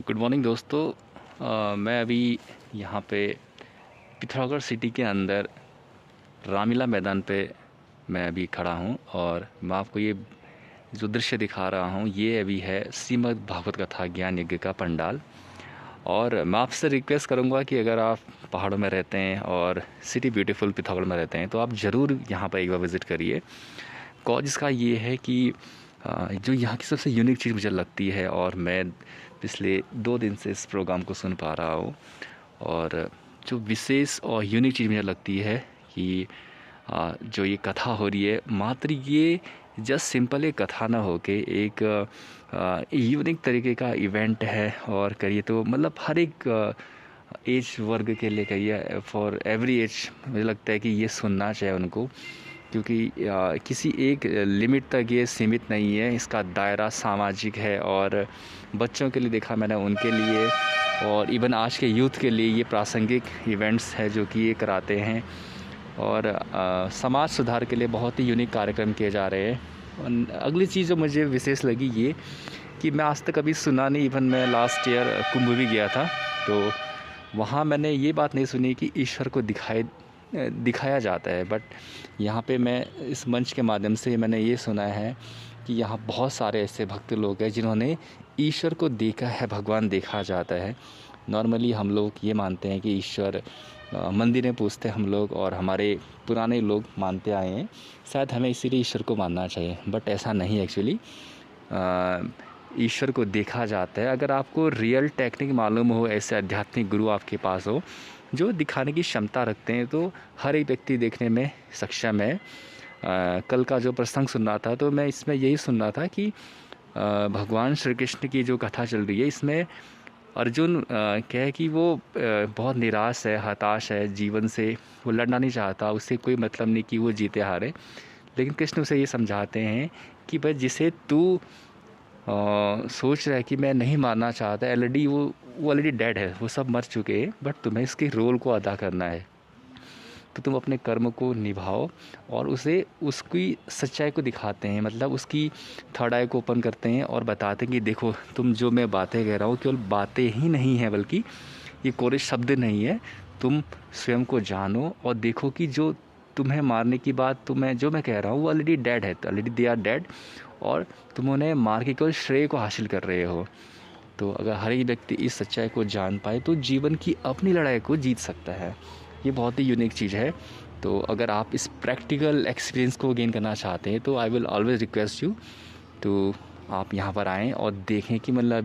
Good morning दोस्तों। मैं अभी यहाँ पे पिथौरागढ़ सिटी के अंदर रामलीला मैदान पे मैं अभी खड़ा हूँ और मैं आपको ये जो दृश्य दिखा रहा हूँ ये अभी है श्रीमद् भागवत कथा ज्ञान यज्ञ का पंडाल। और मैं आपसे रिक्वेस्ट करूँगा कि अगर आप पहाड़ों में रहते हैं और सिटी ब्यूटीफुल पिथौरागढ़ में रहते हैं तो आप ज़रूर यहाँ पर एक बार विज़िट करिए। कॉज इसका ये है कि जो यहाँ की सबसे यूनिक चीज़ मुझे लगती है और मैं पिछले 2 दिन से इस प्रोग्राम को सुन पा रहा हूँ, और जो विशेष और यूनिक चीज़ मुझे लगती है कि जो ये कथा हो रही है मात्र ये जस्ट सिंपल एक कथा ना हो के एक यूनिक तरीके का इवेंट है। और करिए तो मतलब हर एक एज वर्ग के लिए कहिए, फॉर एवरी एज मुझे लगता है कि ये सुनना चाहिए उनको, क्योंकि किसी एक लिमिट तक ये सीमित नहीं है। इसका दायरा सामाजिक है और बच्चों के लिए देखा मैंने उनके लिए, और इवन आज के यूथ के लिए ये प्रासंगिक इवेंट्स है जो कि ये कराते हैं। और समाज सुधार के लिए बहुत ही यूनिक कार्यक्रम किए जा रहे हैं। अगली चीज़ जो मुझे विशेष लगी ये कि मैं आज तक कभी सुना नहीं, इवन मैं लास्ट ईयर कुंभ भी गया था तो वहाँ मैंने ये बात नहीं सुनी कि ईश्वर को दिखाया जाता है। बट यहाँ पे मैं इस मंच के माध्यम से मैंने ये सुना है कि यहाँ बहुत सारे ऐसे भक्त लोग हैं जिन्होंने ईश्वर को देखा है, भगवान देखा जाता है। नॉर्मली हम लोग ये मानते हैं कि ईश्वर मंदिर में पूजते हम लोग और हमारे पुराने लोग मानते आए हैं, शायद हमें इसीलिए ईश्वर को मानना चाहिए। बट ऐसा नहीं, एक्चुअली ईश्वर को देखा जाता है। अगर आपको रियल टेक्निक मालूम हो, ऐसे आध्यात्मिक गुरु आपके पास हो जो दिखाने की क्षमता रखते हैं, तो हर एक व्यक्ति देखने में सक्षम है। कल का जो प्रसंग सुन रहा था तो मैं इसमें यही सुन रहा था कि भगवान श्री कृष्ण की जो कथा चल रही है इसमें अर्जुन कहे कि वो बहुत निराश है, हताश है जीवन से, वो लड़ना नहीं चाहता, उससे कोई मतलब नहीं कि वो जीते हारे। लेकिन कृष्ण उसे ये समझाते हैं कि भाई जिसे तू सोच रहा है कि मैं नहीं मारना चाहता, ऑलरेडी वो ऑलरेडी डेड है, वो सब मर चुके हैं, बट तुम्हें इसके रोल को अदा करना है। तो तुम अपने कर्म को निभाओ और उसे उसकी सच्चाई को दिखाते हैं, मतलब उसकी थर्ड आई को ओपन करते हैं और बताते हैं कि देखो तुम जो मैं बातें कह रहा हूँ केवल बातें ही नहीं है, बल्कि ये कोरे शब्द नहीं है। तुम स्वयं को जानो और देखो कि जो तुम्हें मारने की बात तुम्हें जो मैं कह रहा हूँ वो ऑलरेडी डेड है, ऑलरेडी दे आर डेड, और तुम उन्हें मार के केवल श्रेय को हासिल कर रहे हो। तो अगर हर एक व्यक्ति इस सच्चाई को जान पाए तो जीवन की अपनी लड़ाई को जीत सकता है। ये बहुत ही यूनिक चीज़ है। तो अगर आप इस प्रैक्टिकल एक्सपीरियंस को गेन करना चाहते हैं तो I will always request you तो आप यहाँ पर आएँ और देखें कि मतलब